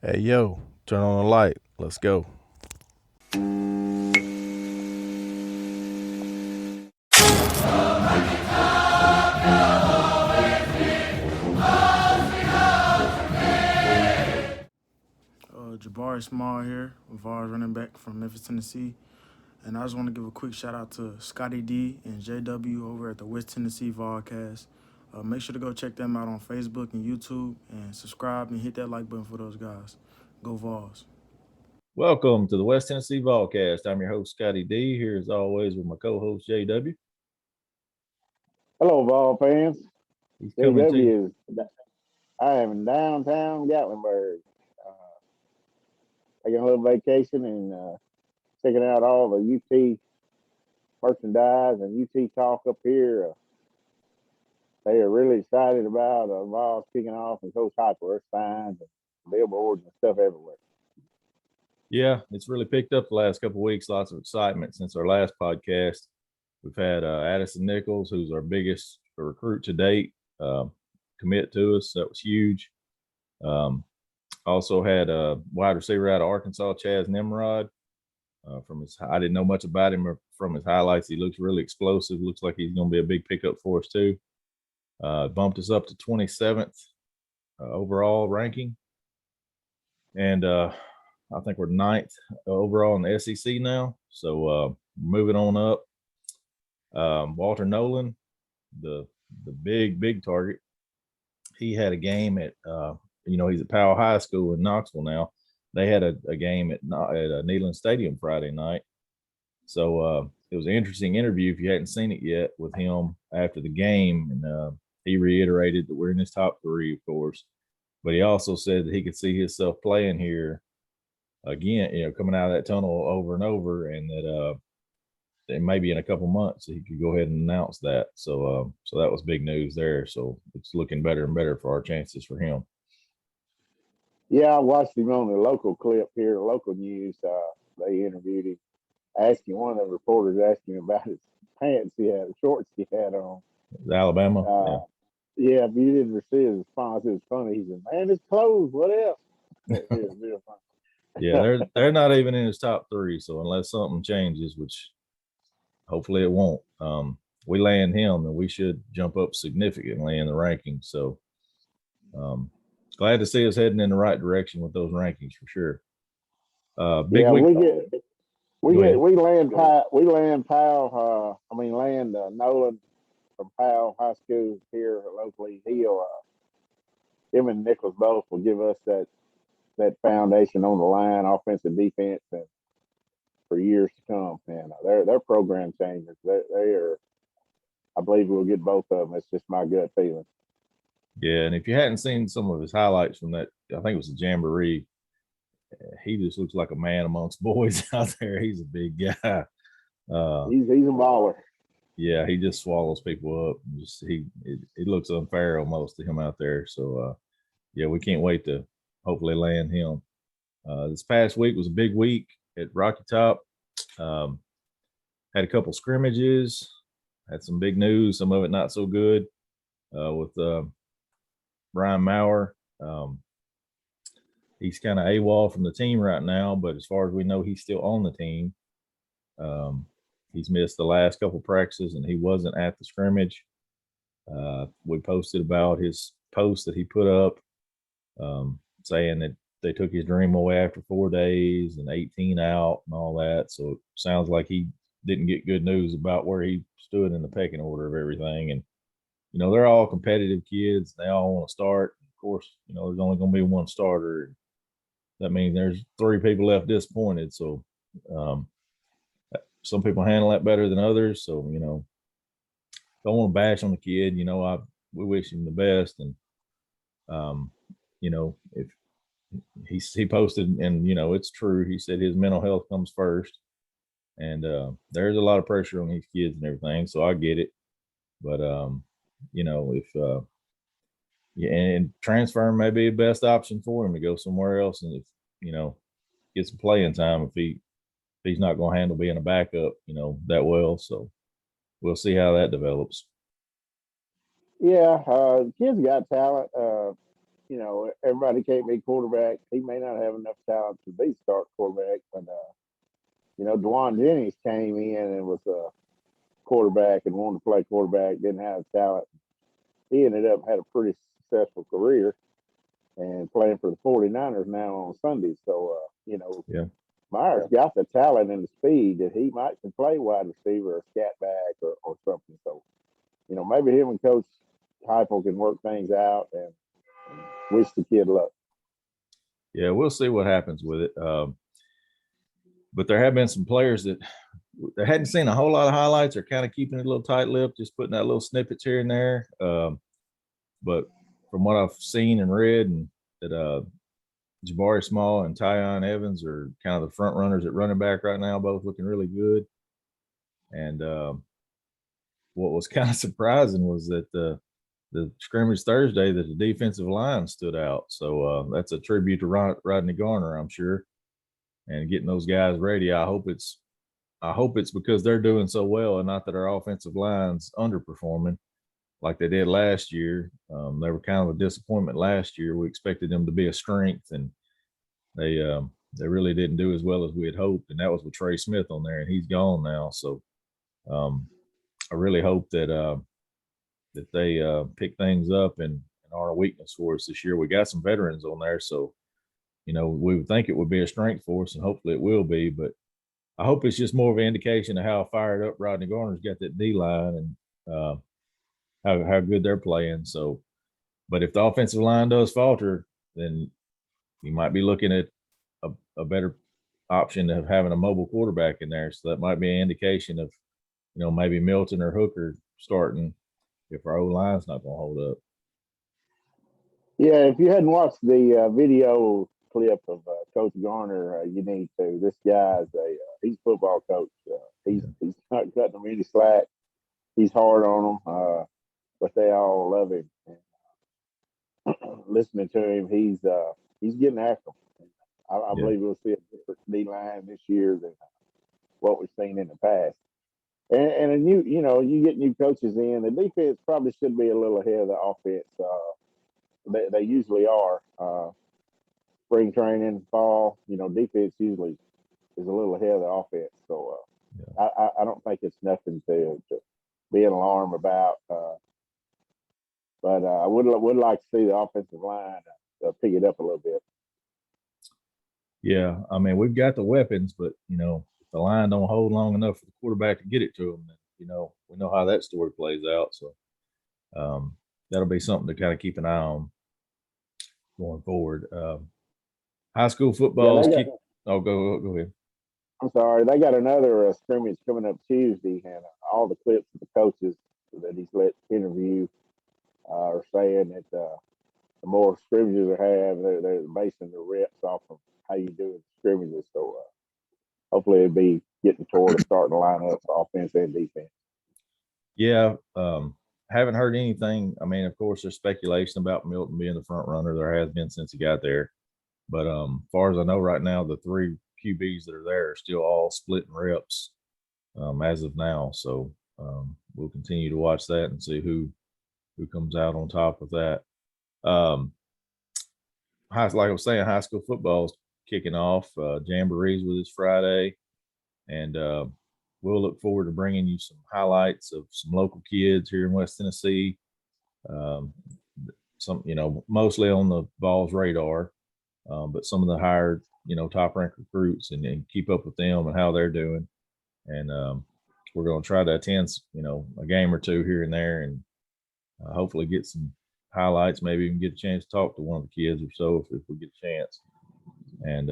Hey, yo, turn on the light. Let's go. Jabari Small here, Vols running back from Memphis, Tennessee. And I just want to give a quick shout out to Scotty D and JW over at the West Tennessee Volcast. Make sure to go check them out on Facebook and YouTube and subscribe and hit that like button for those guys. Go Vols. Welcome to the West Tennessee Volcast. I'm your host, Scotty D, here as always with my co-host, JW. Hello, Vol fans. He's coming to you. JW I am in downtown Gatlinburg. Taking a little vacation and checking out all the UT merchandise and UT talk up here. They are really excited about Vols kicking off and Coach Hopper signs and billboards and stuff everywhere. Yeah, it's really picked up the last couple of weeks. Lots of excitement since our last podcast. We've had Addison Nichols, who's our biggest recruit to date, commit to us. That was huge. Also had a wide receiver out of Arkansas, Chaz Nimrod. I didn't know much about him from his highlights. He looks really explosive. Looks like he's going to be a big pickup for us too. Bumped us up to 27th overall ranking, and I think we're 9th overall in the SEC now. So moving on up. Walter Nolen, the big target. He had a game at he's at Powell High School in Knoxville now. They had a game at Neyland Stadium Friday night. So it was an interesting interview if you hadn't seen it yet with him after the game, and he reiterated that we're in his top 3, of course, but he also said that he could see himself playing here again, coming out of that tunnel over and over, and that maybe in a couple months he could go ahead and announce that. So that was big news there. So it's looking better and better for our chances for him. Yeah, I watched him on the local clip here, local news. They interviewed him, asking one of the reporters asking about his pants he had, the shorts he had on. Alabama. Yeah, if you didn't see his response, it was funny. He said, "Man, it's closed. What else?" It was real funny. Yeah, they're not even in his top 3. So unless something changes, which hopefully it won't, we land him and we should jump up significantly in the rankings. So glad to see us heading in the right direction with those rankings for sure. Big week. We land Nolen from Powell High School here locally. Him and Nichols both will give us that foundation on the line, offensive, defense, and for years to come. And they're program changers. They are. I believe we'll get both of them. It's just my gut feeling. Yeah, and if you hadn't seen some of his highlights from that, I think it was the Jamboree, he just looks like a man amongst boys out there. He's a big guy. He's a baller. Yeah, he just swallows people up. It looks unfair almost to him out there. So yeah, we can't wait to hopefully land him. This past week was a big week at Rocky Top. Had a couple scrimmages, had some big news, some of it not so good, with Brian Maurer. He's kind of AWOL from the team right now, but as far as we know, he's still on the team. He's missed the last couple practices, and he wasn't at the scrimmage. We posted about his post that he put up, saying that they took his dream away after 4 days and 18 out and all that. So it sounds like he didn't get good news about where he stood in the pecking order of everything. And, they're all competitive kids. They all want to start. Of course, there's only going to be one starter. That means there's 3 people left disappointed. So some people handle that better than others. So, don't want to bash on the kid. We wish him the best. And, if he posted, and, it's true. He said his mental health comes first. And there's a lot of pressure on these kids and everything. So I get it. But, if and transfer may be the best option for him to go somewhere else, and if get some playing time if he's not going to handle being a backup that well. So we'll see how that develops. Yeah, kids got talent. everybody can't be quarterback. He may not have enough talent to be start quarterback, but Dwan Jennings came in and was a quarterback and wanted to play quarterback, didn't have talent. He ended up had a pretty successful career and playing for the 49ers now on Sunday. So, Yeah. Myers got the talent and the speed that he might can play wide receiver or scat back or something. So, maybe him and Coach Heupel can work things out and wish the kid luck. Yeah, we'll see what happens with it. But there have been some players that they hadn't seen a whole lot of highlights or kind of keeping it a little tight-lipped, just putting out little snippets here and there. But from what I've seen and read, and that Jabari Small and Tyon Evans are kind of the front runners at running back right now, both looking really good. And what was kind of surprising was that the scrimmage Thursday that the defensive line stood out. So that's a tribute to Rodney Garner, I'm sure, and getting those guys ready. I hope it's because they're doing so well and not that our offensive line's underperforming like they did last year. They were kind of a disappointment last year. We expected them to be a strength, and they really didn't do as well as we had hoped. And that was with Trey Smith on there, and he's gone now. So I really hope that they pick things up and are a weakness for us this year. We got some veterans on there, so we would think it would be a strength for us, and hopefully it will be. But I hope it's just more of an indication of how fired up Rodney Garner's got that D line and how good they're playing. So, but if the offensive line does falter, then you might be looking at a better option of having a mobile quarterback in there. So that might be an indication of, maybe Milton or Hooker starting if our O line's not going to hold up. Yeah, if you hadn't watched the video clip of Coach Garner, you need to. This guy's he's a football coach. He's not cutting them any slack. He's hard on them, but they all love him. And listening to him, he's getting after them. I believe we'll see a different D line this year than what we've seen in the past. And a new, you get new coaches in. The defense probably should be a little ahead of the offense. They usually are. Spring training, fall, defense usually is a little ahead of the offense. So I don't think it's nothing to be an alarm about. But I would like to see the offensive line pick it up a little bit. Yeah, I mean, we've got the weapons, but if the line don't hold long enough for the quarterback to get it to them, then we know how that story plays out. So that'll be something to kind of keep an eye on going forward. High school football. Go ahead. I'm sorry. They got another scrimmage coming up Tuesday, and all the clips of the coaches that he's let interview are saying that the more scrimmages they have, they're basing the reps off of how you do in scrimmages. So hopefully it'll be getting toward starting to line up offense and defense. Yeah. Haven't heard anything. I mean, of course, there's speculation about Milton being the front runner. There has been since he got there. But as far as I know right now, the three QBs that are there are still all splitting reps as of now. So we'll continue to watch that and see who comes out on top of that. Like I was saying, high school football is kicking off. Jamboree's with us Friday. And we'll look forward to bringing you some highlights of some local kids here in West Tennessee. Some, mostly on the Vols radar. But some of the higher, top ranked recruits and keep up with them and how they're doing. And we're going to try to attend, a game or two here and there and hopefully get some highlights, maybe even get a chance to talk to one of the kids or so if we get a chance. And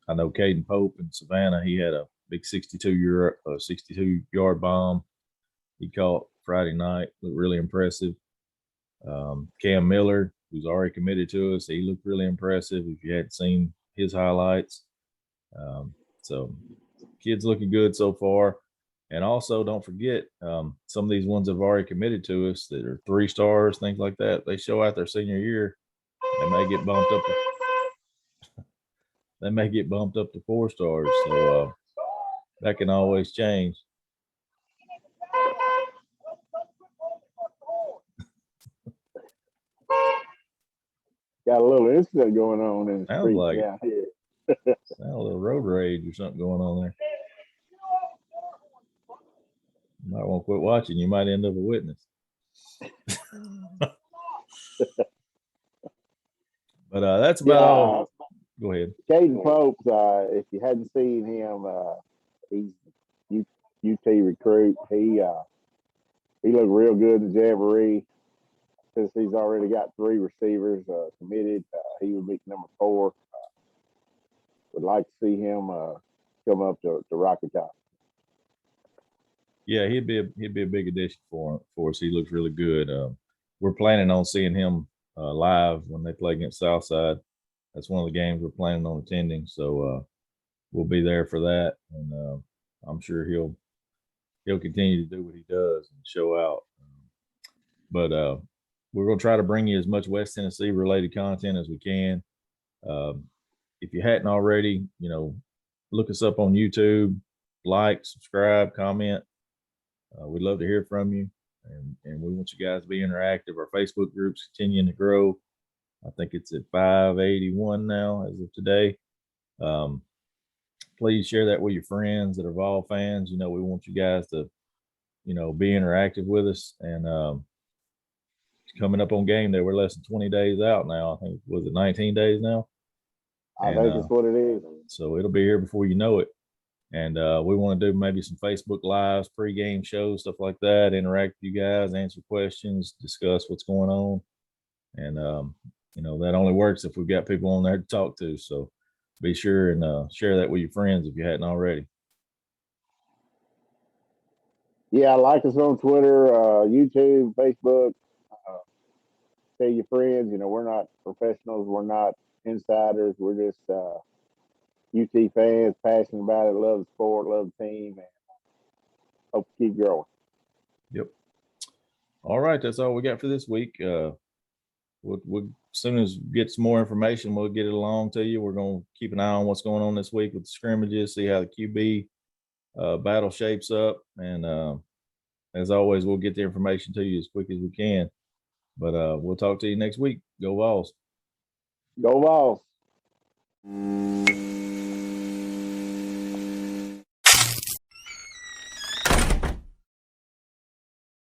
I know Caden Pope in Savannah, he had a big 62-yard bomb he caught Friday night. Looked really impressive. Cam Miller, who's already committed to us, he looked really impressive if you hadn't seen his highlights. So kids looking good so far. And also don't forget some of these ones that have already committed to us that are 3 stars, things like that. They show out their senior year. They may get bumped up to 4 stars. So that can always change. got a little incident going on in the Sounds street like it. down here. Sound a little road rage or something going on there. You might want to quit watching. You might end up a witness. But that's about all. Go ahead. Caden Pope, if you hadn't seen him, he's UT recruit. He looked real good in Jamboree. Since he's already got 3 receivers committed, he would be number 4. Would like to see him come up to Rocky Top. Yeah, he'd be a big addition for us. He looks really good. We're planning on seeing him live when they play against Southside. That's one of the games we're planning on attending. So we'll be there for that, and I'm sure he'll continue to do what he does and show out. But we're going to try to bring you as much West Tennessee related content as we can. If you hadn't already, look us up on YouTube, like, subscribe, comment. We'd love to hear from you, and we want you guys to be interactive. Our Facebook group's continuing to grow. I think it's at 581 now as of today. Please share that with your friends that are Vol fans. We want you guys to, be interactive with us. And coming up on game day, we're less than 20 days out now. I think, was it 19 days now? I think it's what it is. So it'll be here before you know it. And we want to do maybe some Facebook Lives, pregame shows, stuff like that, interact with you guys, answer questions, discuss what's going on. And, that only works if we've got people on there to talk to. So be sure and share that with your friends if you hadn't already. Yeah, like us on Twitter, YouTube, Facebook. Tell your friends, we're not professionals. We're not insiders. We're just UT fans, passionate about it, love the sport, love the team, and hope to keep growing. Yep. All right, that's all we got for this week. We'll as soon as we get some more information, we'll get it along to you. We're going to keep an eye on what's going on this week with the scrimmages, see how the QB battle shapes up, and as always, we'll get the information to you as quick as we can. But we'll talk to you next week. Go Vols. Go Vols.